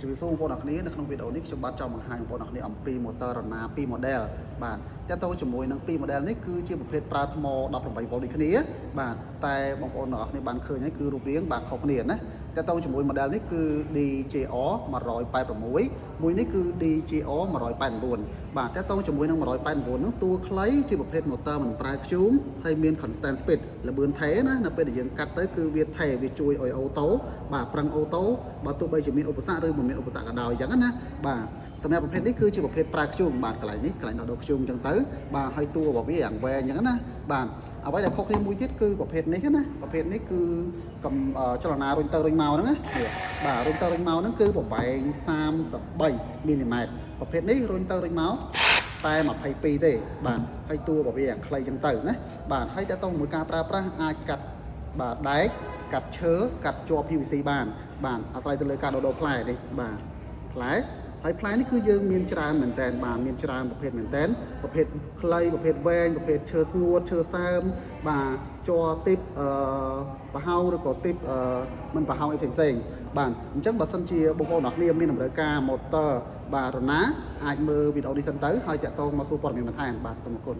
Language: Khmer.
Chỉ số bộ đặcนี้ ក្នុង video នេះ ខ្ញុំ បាទ ចង់ បង្ហាញ បងប្អូន អ្នក អំពី motor Rana 2 model បាទ តែតទៅ ជាមួយ នឹង 2 model នេះ គឺជា ប្រភេទ ប្រើ ថ្ម 18 volt ដូចគ្នា បាទ តែ បងប្អូន អ្នក គ្នា បាន ឃើញ ហើយ គឺ រូបរាង បាទ ខុស គ្នា ណា តែតទៅ ជាមួយ model នេះ គឺ DJR 186 មួយ នេះ គឺ DJR 189 បាទ តែតទៅ ជាមួយ នឹង 189 នោះ តួ ខ្លី ជា ប្រភេទ motor មិន ប្រើ ធ្យូង ហើយ មាន constant speed លឿន ថេ ណា នៅ ពេល ដែល យើង កាត់ ទៅ គឺ វា ថេ វា ជួយ ឲ្យ អូតូ បាទ ប្រឹង អូតូ បើ ទោះ បី ជា មាន ឧបសគ្គ ឬ មិន មាន ឧបសគ្គ ក៏ ដោយ អញ្ចឹង ណា បាទ សម្រាប់ ប្រភេទ នេះ គឺជា ប្រភេទ ប្រើ ធ្យូង បាទ កន្លែង នេះ កន្លែង ដក ធ្យូង អញ្ចឹង ទៅ បាទ ហើយ តួ របស់ វា យ៉ាង វែង អញ្ចឹង ណា បាទ អ្វី ដែល ខុស គ្នា មួយ ទៀត គឺ ប្រភេទ នេះ ណា ប្រភេទ នេះ គឺ ចលនា រុញ ទៅ រុញ មក ហ្នឹង ណា បាទ រុញ ទៅ រុញ មក ហ្នឹង គឺ ប្រវែង 33 មីលីម៉ែត្រ ប្រភេទ នេះ រុញ ទៅ រុញ មក តែ 22 ទេ បាទ ហើយ តួ របស់ វា យ៉ាង ខ្លី អញ្ចឹង ទៅ ណា បាទ ហើយ តើតោ មួយ ការ ប្រើប្រាស់ អាច កាត់ បាទ ដែក កាត់ ឈើ កាត់ ជាប់ PVC បាន បាទ អាស្រ័យ ទៅ លើ ការ ដោះ ផ្លែ នេះ បាទ ផ្លែ ហើយ ផ្លែ នេះ គឺ យើង មាន ច្រើន មែនតើ បាទ មាន ច្រើន ប្រភេទ មែនតើ ប្រភេទ ខ្លី ប្រភេទ វែង ប្រភេទ ឈើ ស្ងួត ឈើ សើម បាទ ជ័រ ទីប ប្រហោង ឬ ក៏ ទីប មិន ប្រហោង អី ផ្សេង បាទ អញ្ចឹង បើ សិន ជា បងប្អូន អ្នក គ្នា មាន តម្រូវការ motor បាទ Rana អាច មើល វីដេអូ នេះ សិន ទៅ ហើយ តាក់ទង មក សួរ ព័ត៌មាន បន្ថែម បាទ សូម អរគុណ